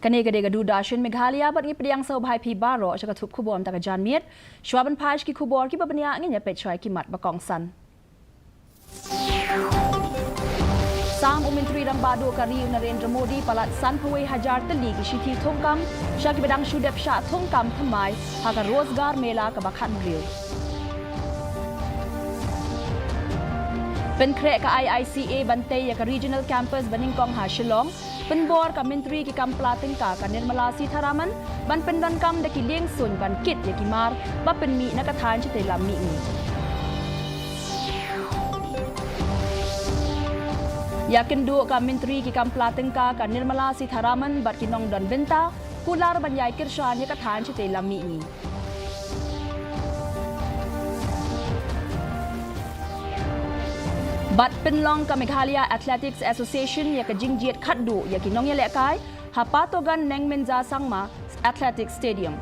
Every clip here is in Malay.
Kanega du dashin Meghalaya bat ngi pediang sau bhai pi baro chaka thup khubom taka jan miet shwaban phaj ki khubor ki babania ngi pe choi ki mat bakong san Sam Menteri Rang Badu Kari Narendra Modi palat san pawai hajar teli ki shithi thongkam shaki bedang shudep sha thongkam thamai haga rozgar mela ka bakhan griu Penkre ka IICA Bantay ya ka regional campus Baningkong ha Shillong Penbor ka Menteri ki kam plating ka Nirmala Sitharaman ban pendan kam da ki lieng sun ban kit ya ki mar ba penmi na ka than chite lam mi ni Yakin du ka Menteri ki kam plating ka Nirmala Sitharaman bat kinong don benta pular ban yai kirshan ya ka than chite lam mi ni Bat penlong ka Meghalaya Athletics Association ya ka jingjiet khatdu ya ki nong ya lekai ha patogan neng menza sangma Athletics Stadium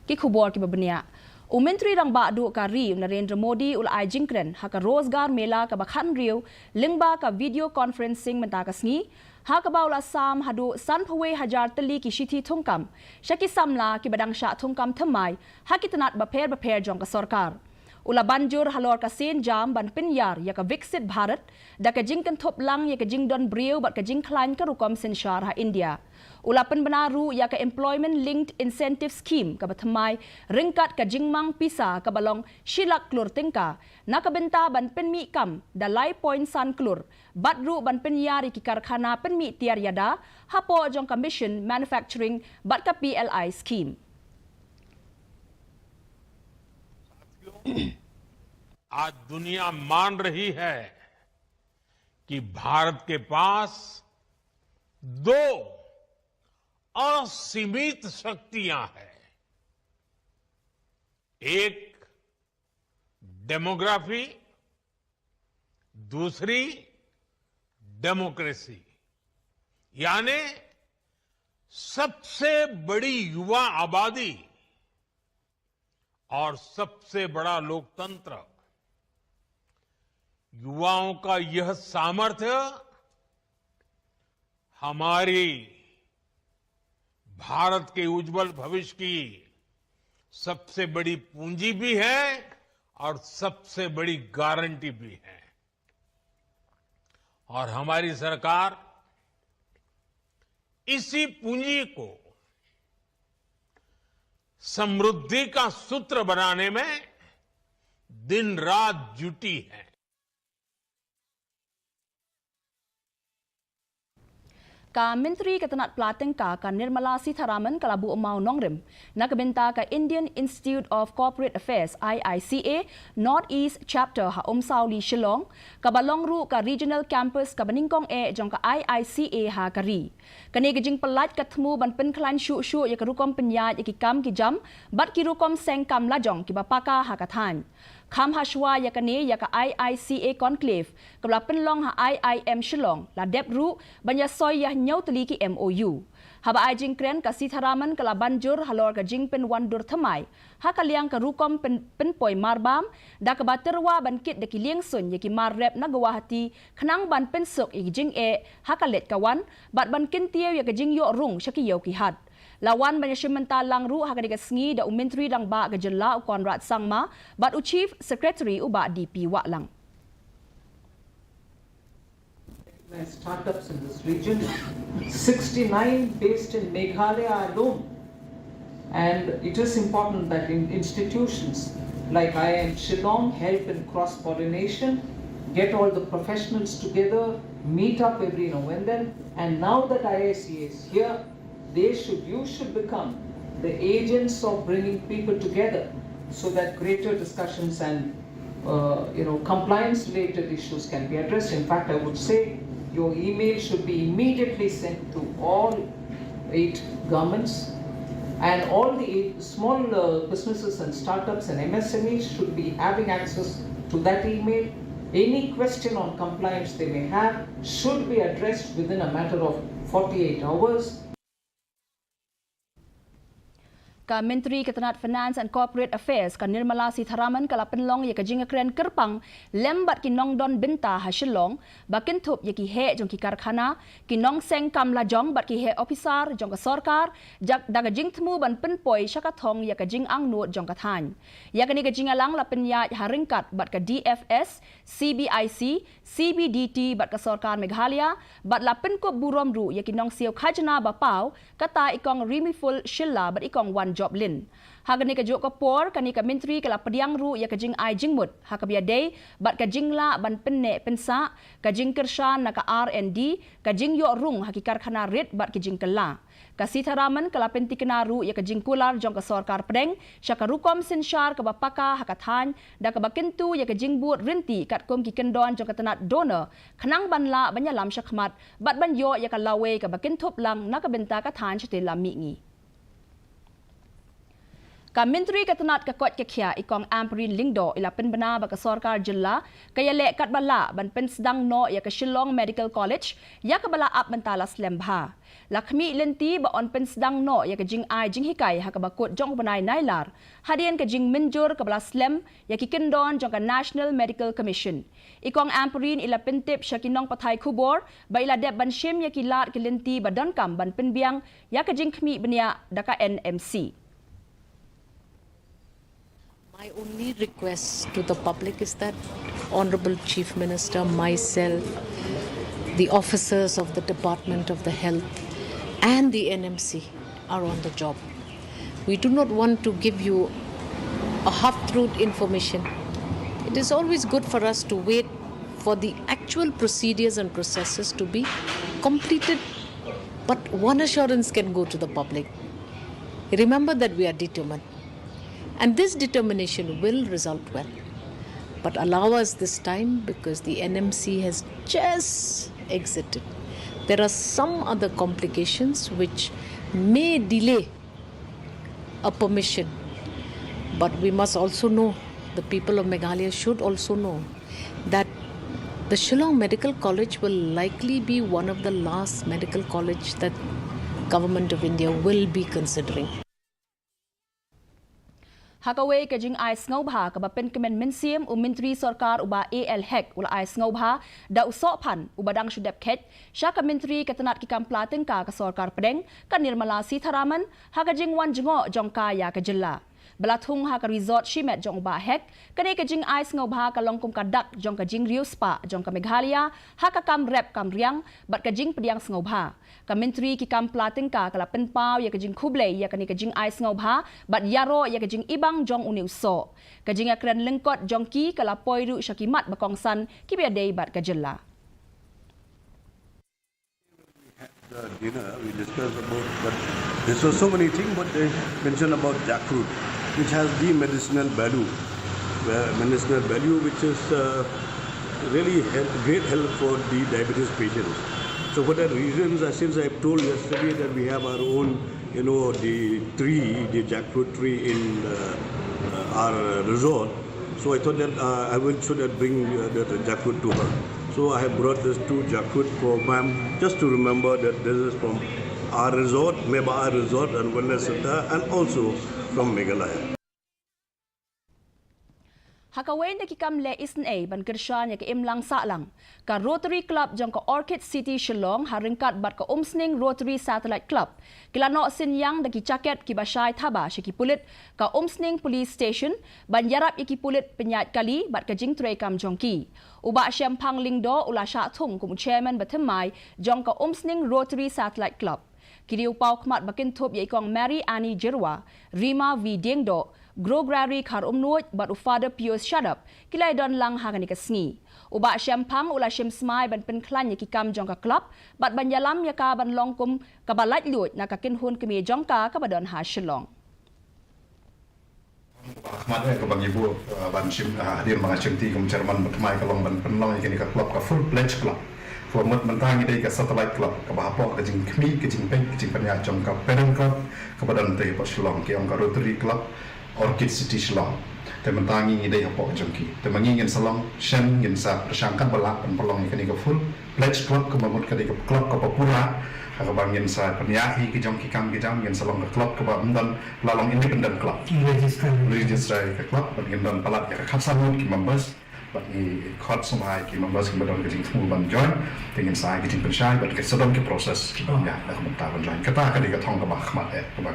ki khubor ki babania Menteri Rang Badu Kari Narendra Modi ul ai jingkren ha ka rozgar mela ka bakhan riu lingba ka video conferencing menta ka sngi ha ka baula sam hadu san phawe hajar tali ki shithi thongkam shaki samla ki badang sha thongkam thamai ha ki tanat bapher jong ka sarkar ula banjur halor ka sen jam ban pinyar ya ka viksit bharat da ka jingkan thop lang ya ka jingdon brieu bat ka jingkhlain ka rukom senshar ha India ula penbenaru ya ka employment linked incentive scheme ka bathamai ringkat ka jingmang pisa ka balong shilak klur tingka na ka benta ban penmi kam da lai point san klur batru ban penyari ki karkhana penmi tiar yada hapo jong commission manufacturing bat ka PLI scheme आज दुनिया मान रही है कि भारत के पास दो असीमित शक्तियां हैं एक डेमोग्राफी दूसरी डेमोक्रेसी यानी सबसे बड़ी युवा आबादी और सबसे बड़ा लोकतंत्र युवाओं का यह सामर्थ्य हमारी भारत के उज्जवल भविष्य की सबसे बड़ी पूंजी भी है और सबसे बड़ी गारंटी भी है और हमारी सरकार इसी पूंजी को समृद्धि का सूत्र बनाने में दिन रात जुटी है ka Menteri Ketenat Plating ka Nirmala Sitharaman kalabu umau nongrim na kabenta ka Indian Institute of Corporate Affairs IICA Northeast Chapter ha Sauli Shillong ka balongru ka regional campus ka Baningkong jong ka IICA ha kari kani gijing pelat kathmu ban penklan shu ya ka rukom penyat ya ki kam ki jam bat ki rukom seng kam lajong ki bapaka ha ka than Kham Hashwa ya ka ne ya ka IICA conclave kabla penlong ha IIM Shillong la depru banya soy ya nyau tali ki MOU haba ai jingkren ka Sitharaman kala banjur halor ka jingpen wandur thamai ha ka liang ka rukom pen poi marbam da ka baterwa ban kit de ki liang sun ya ki mar rep na Guwahati khnang ban pen sok i jing ha ka let kawan bat ban kin tieu ya ka jing yo rung shaki yo ki hat Lawan Manasyamenta Langru hakadiga sngi da Menteri Rang Ba ka jela Konrad Sangma bat Chief Secretary uba DP Waklang. Startups in this region, 69 based in Meghalaya alone, and it is important that institutions like IIM Shillong help in cross-pollination, get all the professionals together, meet up every now and then, and now that IICA is here, you should become the agents of bringing people together so that greater discussions and compliance related issues can be addressed. In fact, I would say your email should be immediately sent to all 8 governments, and all the 8 small businesses and startups and MSMEs should be having access to that email. Any question on compliance they may have should be addressed within a matter of 48 hours. Ka Menteri Ketenat Finance and Corporate Affairs ka Nirmala Sitharaman kala penlong ya ka jinga kren kerpang lembat ki nong don benta hasilong bakin thup ya ki he jong ki karkhana ki nong seng kam la jong bat ki he officer jong ka sarkar jak daga jing thmu ban pen poi shaka thong ya ka jing ang nuot jong ka than ya ka ni ka jinga lang la penya haringkat bat ka DFS CBIC CBDT bat ka sarkar Meghalaya bat la pen ko burom ru ya ki nong siu khajna ba pau kata ikong remiful shilla bat ikong wan job lin. Hagani ka jok ka por kani ka menteri kala pediang ru ya ka jing ai jingmut ha ka biadai bat ka jingla ban penne pensa ka jing kershan na ka R&D ka jing yo rung hakikar khana rit bat ki jing kala. Ka Sitharaman kala penti kena ru ya ka jing kular jong ka sarkar pedeng syaka rukom sinshar ka bapaka hakathan da ka bakentu ya ka jing buat rinti kat kom ki kendon jong ka tenat donor khanang banla banyalam syakmat bat ban yo ya ka lawe ka bakentup lang na ka benta ka than chetela mi ngi. Ka Menteri Ketenat ka Kot Kekhia ikong Amperin Lingdo ila penbena ba ka sarkar jilla kaya le kat bala ban pen sedang no ya ka Shillong Medical College ya ka bala ap mentalas lembha. Lakmi lenti ba on pen sedang no ya ka jing ai jing hikai ha ka bakut jong banai nailar. Hadian ka jing minjur ka bala slem ya ki kendon jong ka National Medical Commission. Ikong Amperin ila pentip syakinong pathai kubor ba ila deb ban shim ya ki lat ki lenti ba donkam ban penbiang ya ka jing khmi benia daka NMC. My only request to the public is that Honorable Chief Minister, myself, the officers of the Department of the Health and the NMC are on the job. We do not want to give you a half-truth information. It is always good for us to wait for the actual procedures and processes to be completed. But one assurance can go to the public. Remember that we are determined. And this determination will result well. But allow us this time because the NMC has just exited. There are some other complications which may delay a permission. But we must also know, the people of Meghalaya should also know that the Shillong Medical College will likely be one of the last medical college that Government of India will be considering. Hakaway ka jing ay sngaubha ka bapen kemen mensiam Menteri Sarkar uba AL Hek ula ay sngaubha da usopan ubadang syudep ket syaka Menteri Ketenat ki kamplaten ka Sarkar pedeng ka Nirmala Sitharaman haka jing wan jengo jong kaya ka jilla. Belatung haka resort shimet jong uba Hek kani ka jing ay sngaubha ka longkum ka dak jong ka jing riu spa jong ka Meghalaya haka kam rep kam riang bat ka jing pediang sngaubha. Ka Menteri ki kamplaten ka kala penpau ya ka jing kuble ya kani ka jing ay sngaubha bat yaro ya ka jing ibang jong uni uso. Ka jing akren lengkot jong ki kala poiru syakimat bakongsan ki biadai bat ka jilla. The dinner we discussed about, but there's so many things, but they mentioned about jackfruit, which has the medicinal value, which is really great help for the diabetes patients. So for that reason, since I've told yesterday that we have our own, the jackfruit tree in our resort, so I thought that I should bring the jackfruit to her. So I have brought this 2 jackfruit for ma'am, just to remember that this is from our resort, MEGHALAYA Resort and Wellness Center, and also from Meghalaya. Hakaway na kikam le isn a ban kershan ya ka imlang sa lang ka Rotary Club jong ka Orchid City Shillong haringkat bat ka umsning Rotary Satellite Club kilano sinyang da ki jacket ki basay thaba syaki pulit ka umsning police station ban yarap iki pulit penyat kali bat ka jing tray kam jongki uba syampang lingdo ula sya thung kum chairman bathemai jong ka umsning Rotary Satellite Club kiri upau khmat bakin thop ya ikong Mary Annie Jirwa Rima V Dengdo Grograri khar umnuoj bat ufada Pius Shadap kilai don lang hagani kasngi. Uba syampang ula syem smai ban penklan ya kikam jong ka klub bat ban yalam ya ka ban longkum kabalat luoj na kakin hun kemi jong ka kabadon ha Shillong. Khmat ke bang ibu ban syem hadir mga syemti kum chairman batmai kalong ban penlong ikini ka klub ka full pledge club. Format mentang idai ka satellite club ka bahapok ka jing khmi ka jing peng ka jing panya jong ka parent club kabadon te pa Shillong ki ong ka Rotary Club Orchid City Shillong. Tementangi idai hapok jongki. Temangingin salong shen ngin sa persangkat balak dan pelong ikan ika full pledge club ke mamut ke club ke papura ke bangin sa penyahi ke jong kikam yang salong ke club ke bamdan lalong independent club register ke club bangin dan palat ke KHASI ke members bagi khot semai ke members ke badon ke jing semua ban join dengan saya ke jing pensyai bagi sedang ke proses ke ya dah mentar ban join kata ke di thong ke bah khmat ke bah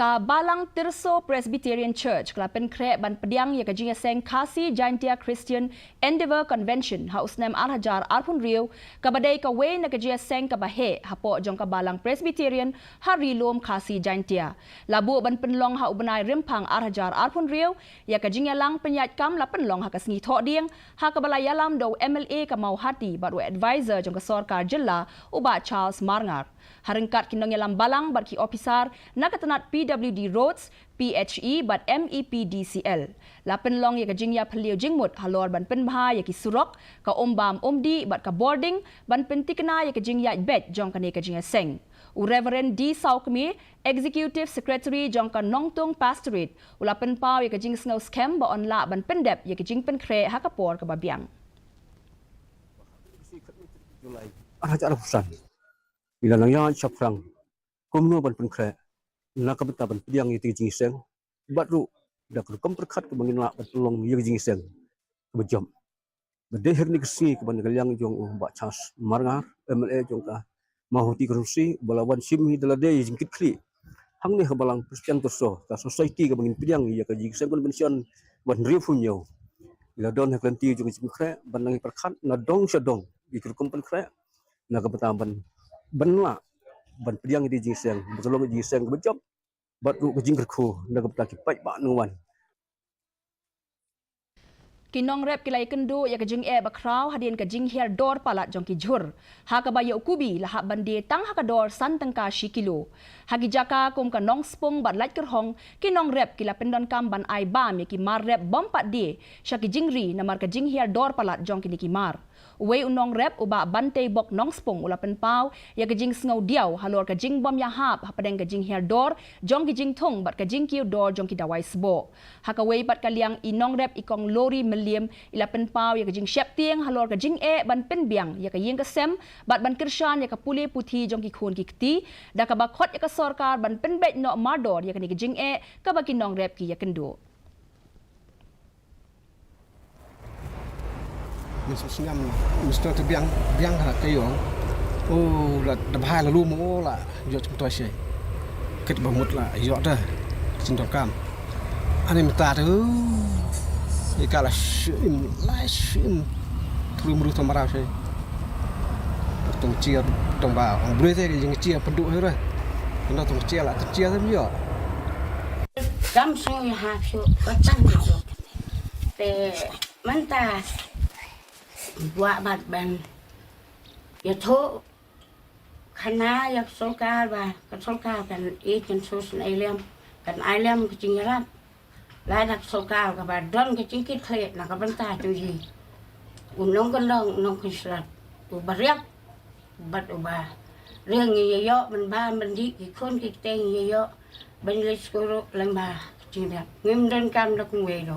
Ka Balang Tirso Presbyterian Church kelapen krek ban pediang ya kajing seng KHASI Jaintia Christian Endeavour Convention ha usnem Al-Hajar Arpun Riau ka badai ka we na kajing seng ka bahe hapo jong ka Balang Presbyterian hari lom KHASI Jaintia labu ban penlong ha ubenai rimpang Al-Hajar Arpun Riau ya kajing lang penyat kam la penlong ha kasngi thok dieng ha ka balai yalam do MLA ka mau hati bat we advisor jong ka Sarkar Jilla uba Charles Marngar harengkat kinong yalam balang bat ki officer na katanat PWD Roads PHE bat MEPDCL lapen long ya kajing ya pheliu jingmut halor ban pen bha ya ki surok ka ombam omdi bat ka boarding ban pen tikna ya kajing ya bet jong kane kajing ya seng Reverend D Saukmi Executive Secretary jong ka Nongtung Pastorate ulapen pau ya kajing snow scam ba on la ban pendep ya kajing pen kre ha kapor ka babiang Ada pesan bila nanya caprang komno ban penkre na ka benta ban piang itu jing seng batru dak kom perkat ke bangin la batulong ye jing seng bejam bede herni kesi ke ban galyang jong ba chas marngar MLA jong ka mahuti kerusi balawan simhi dalade jing kitli hang ni balang Christian toso ka society ke bangin piang ye ka jing seng ban bensian ban rifunyo bila don heklanti jong jing kre ban nang perkat na dong sedong ikir kom penkre na ka betaban benla ban pediang di jiseng bertolong jiseng berjob batu kejing kerku nak petaki pai ba nuan Kinong rep kilai kendo ya kajing bakraw hadien kajing hiar dor palat jong ki jhur ha ka bayo kubi la ha bande tang ha ka dor san tangka shikilo hagi jaka kum ka nong spong bat lait kerhong kinong rep kila pendon kam ban ai bam ya ki mar rep bom pat de sha ki jingri na mar kajing hiar dor palat jong ki mar Uwe unong rep uba bante bok nong spong ulapen pau ya kajing sngow diaw halor kajing bom ya hap hapadeng kajing hiar dor jong kajing thong bat kajing kiu dor jong ki dawai sbo hakawei bat kaliang inong rep ikong lori meliam ilapen pau ya kajing syap tieng halor kajing ban pen biang ya kayeng kasem bat ban kirshan ya kapule puthi jong ki khon ki kti da ka bakhot ya ka sarkar ban pen bet no mardor ya kani kajing ka bakinong rep ki ya kendo Singam mesti tu biang hak kayong oh la dabhai la lu mo la yo chung toi sei ket bamut la yo dah cinta kam ani minta tu ikala shim la shim tru tamarau sei tong chia tong ba ang bule te yang chia penduk he ra no tong chia la chia thêm yo Kam so ya ha shu patang yo te manta buat bat ban ya tho khana ya solkar ba kan solkar kan kan sosan ailem ke cingarat la nak solkar ka ba don ke cikit klet nak banta tu ji unong kan long nong kisrat u bariak bat uba riang ye yo ban ba ban di ki khon ki teng ye yo ban le skoro lamba cingarat ngim dan kam dak ngwe do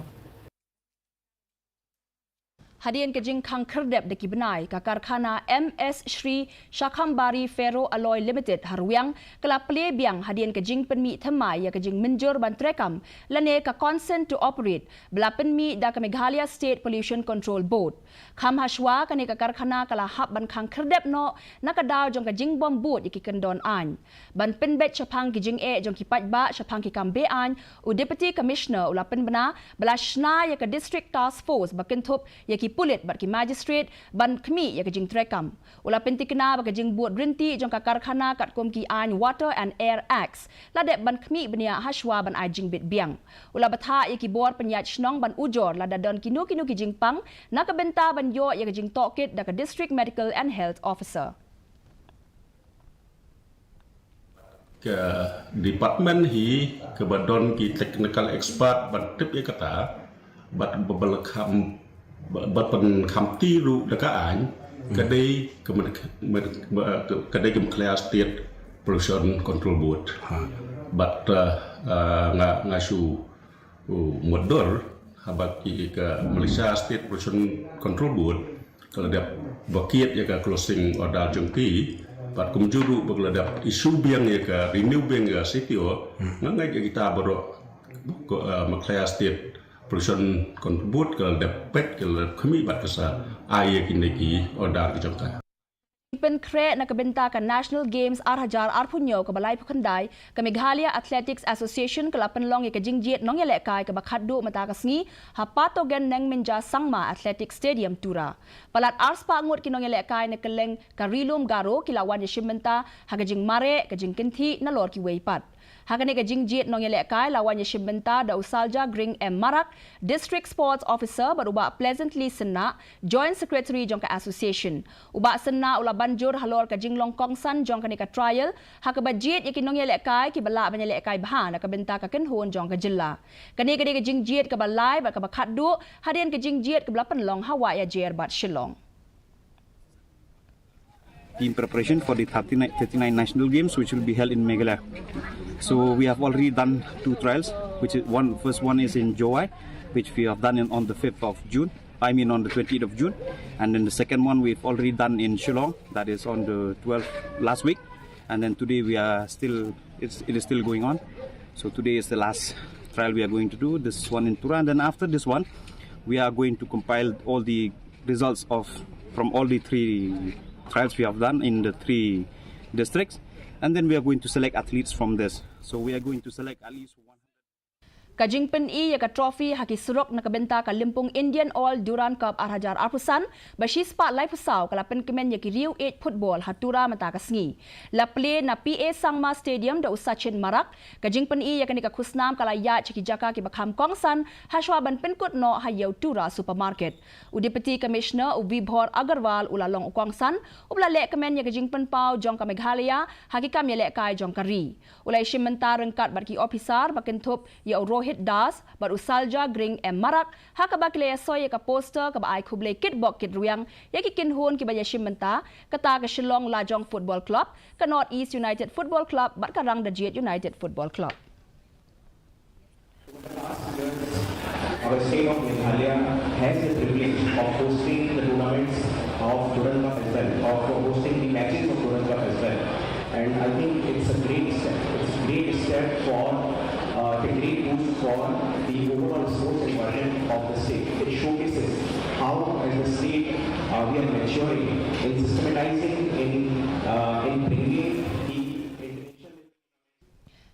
Hadian kajing khang kherdep deki benai ka karkhana MS Shri Shakhambari Ferro Alloy Limited Harwiang kala ple biang hadian kajing penmi thamai ya kajing menjur ban trekam lane ka consent to operate bela penmi da ka Meghalaya State Pollution Control Board kham hashwa kane ka karkhana kala hab ban khang kherdep no nakadaw jong kajing bom boot yaki kendon an ban penbet chapang kajing jong ki patba chapang ki kambe an u deputy commissioner ula penbana bela shna ya ka district task force bakenthop yaki pulit bat ki magistrate ban khmi ya kajing trekam ula pentikna ba kajing buat rinti jong ka karkhana kat kom ki an Water and Air Acts ladek ban khmi benia hashwa ban ajing bit biang ula batha ya ki bor penyat snong ban ujor lada don kinu ki jingpang nakabenta ban yo ya kajing tokit da ka district medical and health officer ke department hi ke badon ki technical expert ban tip ya kata bat bebalakam bat pen khamti ru daka an kadai Meghalaya State Pollution Control Board bat ngasu modal habat ki ke Malaysia State Pollution Control Board kalau dia bakiat ya ke closing order jengki pat kumjuru bagladap isu biang ya ke renew biang ya CTO ngangai kita baru MEGHALAYA state production contribute kalau dapat kalau kami bat kesa ai kiniki order jengka Pen kre na kabenta ka National Games Arhajar Arpunyo ka balay pukandai ka Meghalaya Athletics Association ka lapenlong ka jingjiet nong yalekay ka bakhaddo matakasngi hapatogen neng menja sangma Athletic Stadium tura. Palat ars pa ngut kinong yalekay na keleng ka rilum garo kilawan yashimenta hagajing mare ka jingkinthi na lor ki weipat. Hakane ka jingjiet nong yalekay lawan yashimenta da usalja gring marak District Sports Officer baruba pleasantly sena Joint Secretary jong ka association. Uba sena ula banjur halor ka jinglong kongsan jong ka trial hakabajiet yakin nong yalekay ki bala banyalekay bahan na kabenta ka kenhon jong ka jilla. Kani ka jingjiet ka balay ba ka bakhaddu hadian ka jingjiet ka balapan long hawa ya jer bat shillong. In preparation for the 39 national games which will be held in Meghalaya. So we have already done 2 trials, which is first one is in Jowai, which we have done on the 5th of June. I mean on the 20th of June, and then the second one we've already done in Shillong, that is on the 12th last week, and then today we are still it is still going on. So today is the last trial we are going to do. This one in Tura, and then after this one, we are going to compile all the results from all the 3 trials we have done in the 3 districts, and then we are going to select athletes from this. So we are going to select at least 100. Kajing pen-i ya ka trophy haki surok na kabenta ka limpong Indian All Duran Cup Arhajar Arpusan bashi spotlight pusaw kalapen kemen ya ki Rio 8 football hatura matakasngi. La play na PA Sangma Stadium da usachin marak kajing pen-i ya ka kusnam kalaya ciki jaka ki bakham kongsan haswa ban penkut no hayaw tura supermarket. Udipati Commissioner Vibhor Agarwal ulalong ukongsan ubla le kemen ya kajing penpau jong ka Meghalaya haki kam ya le kai jong ka ri. Ulay shimenta rengkat barki officer bakentop ya Rohit Das baru salja gring marak hakabakile soy ka poster ka baai khuble kit bok kit ruyang yaki kinhun ki baya shimenta kata ka Shillong Lajong Football Club ka North East United Football Club bat ka Rang Dajiet United Football Club. Our state of Meghalaya has the privilege of hosting the tournaments of Duran Cup as well, of hosting the matches of Duran Cup as well. And I think it's a great step. It's a great step for a great boost for the overall sports environment of the state. It showcases how, as a state, we are maturing in systematizing, in bringing the international.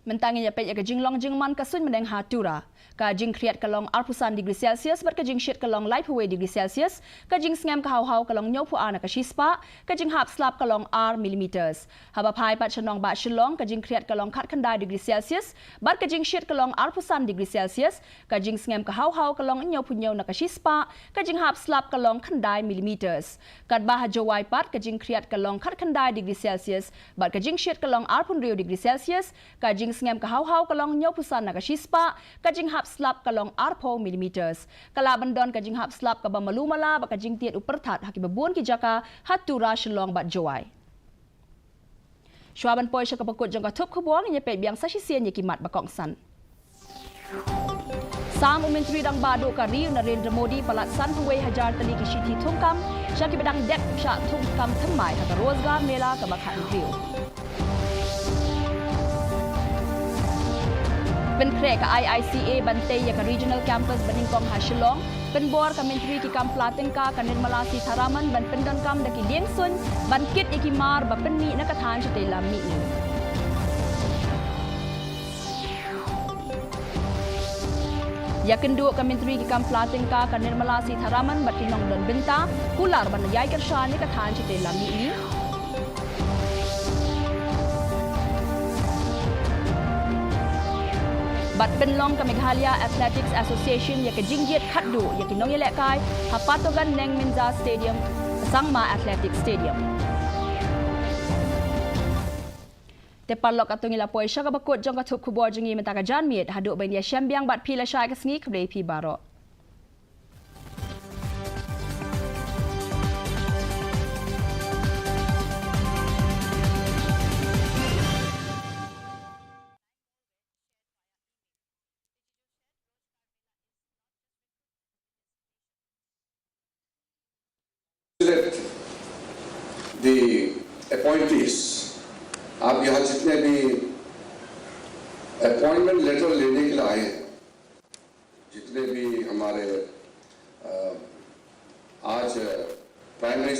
Mentangin ya pej ka jinglong jingman kasun meneng hatura. Ka jing kriat kalong arpusan degree Celsius ber ka jing shit kalong light away degree Celsius ka jing ngam ka haw kalong nyopu ana ka shispa ka jing hap slap kalong r millimeters haba phai pat chanong ba Shillong ka jing kriat kalong khat khandai degree Celsius ber ka jing shit kalong arpusan degree Celsius ka jing ngam ka haw kalong nyopu nyaw na ka shispa ka jing hap slap kalong khandai millimeters kat ba hajawai pat ka jing kriat kalong khat khandai degree Celsius ber ka jing shit kalong arpun rio degree Celsius ka jing ngam ka haw kalong nyopu san na ka shispa ka jing hap slap kalong arpo millimeters. Kalaban don kajing hap slap ka malumala ba kajing tiat upertat haki babun ki jaka hatura Shillong bat Jowai. Shwaban poy siya kapakot jang katup kubuang niya pe biang sa sisiyan niya kimat bakongsan. Sang Menteri dang badu ka Rio Narendra Modi palat san huway hajar tali ki shiti tungkam siya ki bedang dek siya tungkam temai haka rozgar mela ka bakhan Rio. Pen kre ka IICA bantay ya ka regional campus baningkong ha Shillong penbor ka menteri ki kam plating ka Nirmala Sitharaman ban pendon kam daki Liengsun ban kit iki mar ba penni na kathan sa tela mi ni ya kendu ka menteri ki kam plating ka Nirmala Sitharaman bat kinong don benta kular ban yai kersha ni kathan sa tela mi ni Bat penlong ka Meghalaya Athletics Association ya ka jingjiet khatdu ya kinong yelekai hapatogan neng Minza Stadium Sangma Athletic Stadium. Tepalok atong ilapoy siya kabakot jong katup kubor jengi mentaka janmiet haduk bain ya syambiang bat pila siya kasngi kablay pi baro. congratulate the appointees. आप यहाँ जितने भी appointment letter लेने के लिए आए हैं, जितने भी हमारे आज प्राइम मिनिस्टर